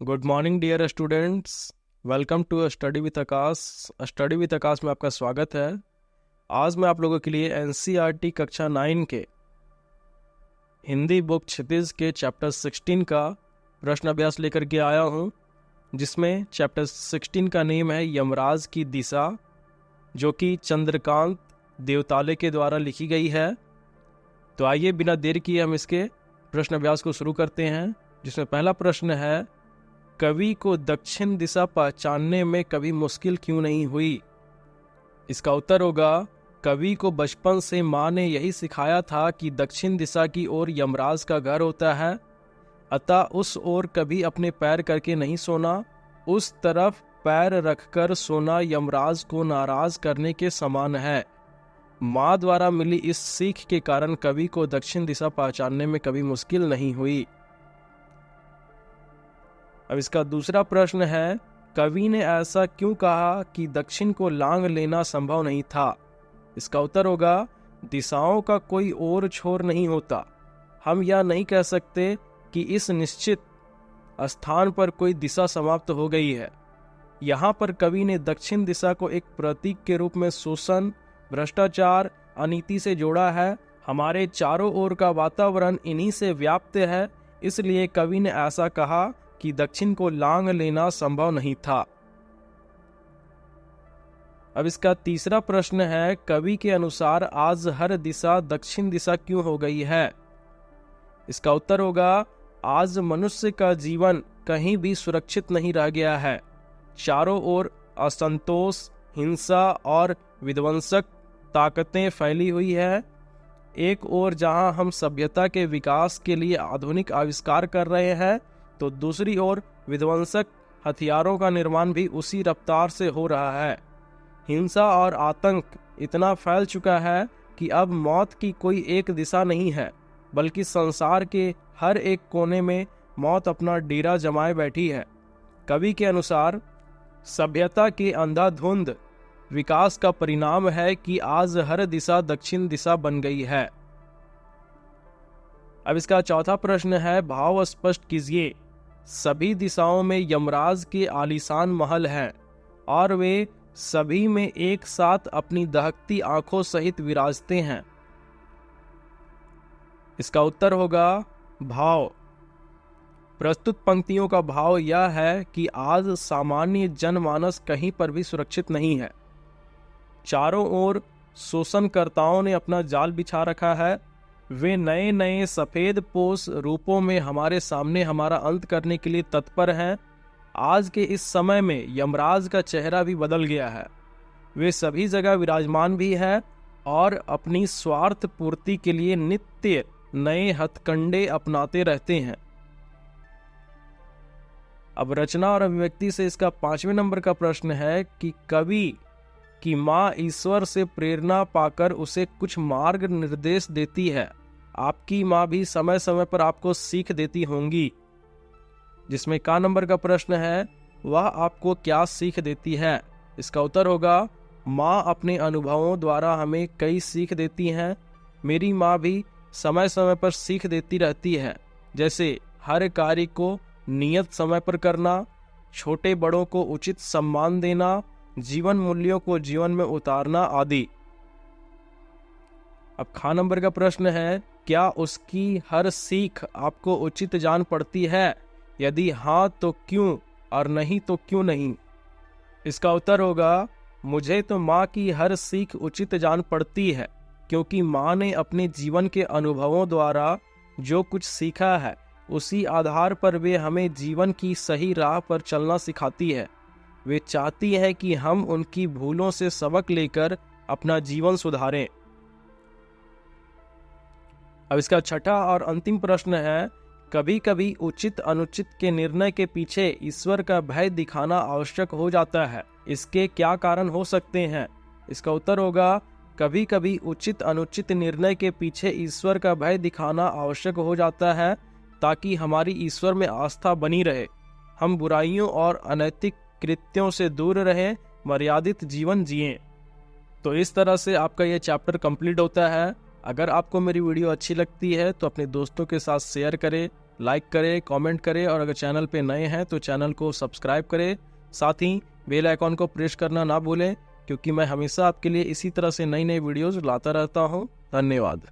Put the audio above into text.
Good morning dear students. Welcome to study with Aakash. Study with Aakash में आपका स्वागत है। आज मैं आप लोगों के लिए एनसीईआरटी कक्षा 9 के हिंदी बुक क्षितिज के चैप्टर 16 का प्रश्न अभ्यास लेकर के आया हूं, जिसमें चैप्टर 16 का नेम है यमराज की दिशा, जो कि चंद्रकांत देवताले के द्वारा लिखी गई है। तो आइए बिना देर किए हम इसके प्रश्न अभ्यास को शुरू करते हैं, जिसमें पहला प्रश्न है, कवि को दक्षिण दिशा पहचानने में कभी मुश्किल क्यों नहीं हुई? इसका उत्तर होगा, कवि को बचपन से माँ ने यही सिखाया था कि दक्षिण दिशा की ओर यमराज का घर होता है, अतः उस ओर कभी अपने पैर करके नहीं सोना। उस तरफ पैर रखकर सोना यमराज को नाराज करने के समान है। माँ द्वारा मिली इस सीख के कारण कवि को दक्षिण दिशा पहचानने में कभी मुश्किल नहीं हुई। अब इसका दूसरा प्रश्न है, कवि ने ऐसा क्यों कहा कि दक्षिण को लांग लेना संभव नहीं था? इसका उत्तर होगा, दिशाओं का कोई और छोर नहीं होता। हम यह नहीं कह सकते कि इस निश्चित स्थान पर कोई दिशा समाप्त हो गई है। यहाँ पर कवि ने दक्षिण दिशा को एक प्रतीक के रूप में शोषण, भ्रष्टाचार, अनीति से जोड़ा है। हमारे चारों ओर का वातावरण इन्हीं से व्याप्त है, इसलिए कवि ने ऐसा कहा कि दक्षिण को लांग लेना संभव नहीं था। अब इसका तीसरा प्रश्न है, कवि के अनुसार आज हर दिशा दक्षिण दिशा क्यों हो गई है? इसका उत्तर होगा, आज मनुष्य का जीवन कहीं भी सुरक्षित नहीं रह गया है। चारों ओर असंतोष, हिंसा और विध्वंसक ताकतें फैली हुई है। एक ओर जहां हम सभ्यता के विकास के लिए आधुनिक आविष्कार कर रहे हैं, तो दूसरी ओर विध्वंसक हथियारों का निर्माण भी उसी रफ्तार से हो रहा है। हिंसा और आतंक इतना फैल चुका है कि अब मौत की कोई एक दिशा नहीं है, बल्कि संसार के हर एक कोने में मौत अपना डेरा जमाए बैठी है। कवि के अनुसार सभ्यता के अंधाधुंध विकास का परिणाम है कि आज हर दिशा दक्षिण दिशा बन गई है। अब इसका चौथा प्रश्न है, भाव स्पष्ट कीजिए। सभी दिशाओं में यमराज के आलीशान महल हैं और वे सभी में एक साथ अपनी दहकती आंखों सहित विराजते हैं। इसका उत्तर होगा, भाव। प्रस्तुत पंक्तियों का भाव यह है कि आज सामान्य जनमानस कहीं पर भी सुरक्षित नहीं है। चारों ओर शोषणकर्ताओं ने अपना जाल बिछा रखा है। वे नए नए सफेद पोश रूपों में हमारे सामने हमारा अंत करने के लिए तत्पर हैं। आज के इस समय में यमराज का चेहरा भी बदल गया है। वे सभी जगह विराजमान भी है और अपनी स्वार्थ पूर्ति के लिए नित्य नए हथकंडे अपनाते रहते हैं। अब रचना और अभिव्यक्ति से इसका 5वें नंबर का प्रश्न है कि कवि कि माँ ईश्वर से प्रेरणा पाकर उसे कुछ मार्ग निर्देश देती है। आपकी माँ भी समय समय पर आपको सीख देती होंगी। जिसमें का नंबर का प्रश्न है, वह आपको क्या सीख देती है? इसका उत्तर होगा, माँ अपने अनुभवों द्वारा हमें कई सीख देती हैं। मेरी माँ भी समय समय पर सीख देती रहती है, जैसे हर कार्य को नियत समय पर करना, छोटे बड़ों को उचित सम्मान देना, जीवन मूल्यों को जीवन में उतारना आदि। अब खा नंबर का प्रश्न है, क्या उसकी हर सीख आपको उचित जान पड़ती है? यदि हाँ तो क्यों, और नहीं तो क्यों नहीं? इसका उत्तर होगा, मुझे तो माँ की हर सीख उचित जान पड़ती है, क्योंकि माँ ने अपने जीवन के अनुभवों द्वारा जो कुछ सीखा है, उसी आधार पर वे हमें जीवन की सही राह पर चलना सिखाती है। वे चाहती है कि हम उनकी भूलों से सबक लेकर अपना जीवन सुधारें। अब इसका छठा और अंतिम प्रश्न है, कभी कभी उचित अनुचित के निर्णय के पीछे ईश्वर का भय दिखाना आवश्यक हो जाता है। इसके क्या कारण हो सकते हैं? इसका उत्तर होगा, कभी कभी उचित अनुचित निर्णय के पीछे ईश्वर का भय दिखाना आवश्यक हो जाता है, ताकि हमारी ईश्वर में आस्था बनी रहे, हम बुराइयों और अनैतिक कृत्यों से दूर रहें, मर्यादित जीवन जिएं। तो इस तरह से आपका यह चैप्टर कंप्लीट होता है। अगर आपको मेरी वीडियो अच्छी लगती है तो अपने दोस्तों के साथ शेयर करें, लाइक करें, कमेंट करें और अगर चैनल पे नए हैं तो चैनल को सब्सक्राइब करें। साथ ही बेल आइकॉन को प्रेस करना ना भूलें, क्योंकि मैं हमेशा आपके लिए इसी तरह से नई नई वीडियोस लाता रहता हूं। धन्यवाद।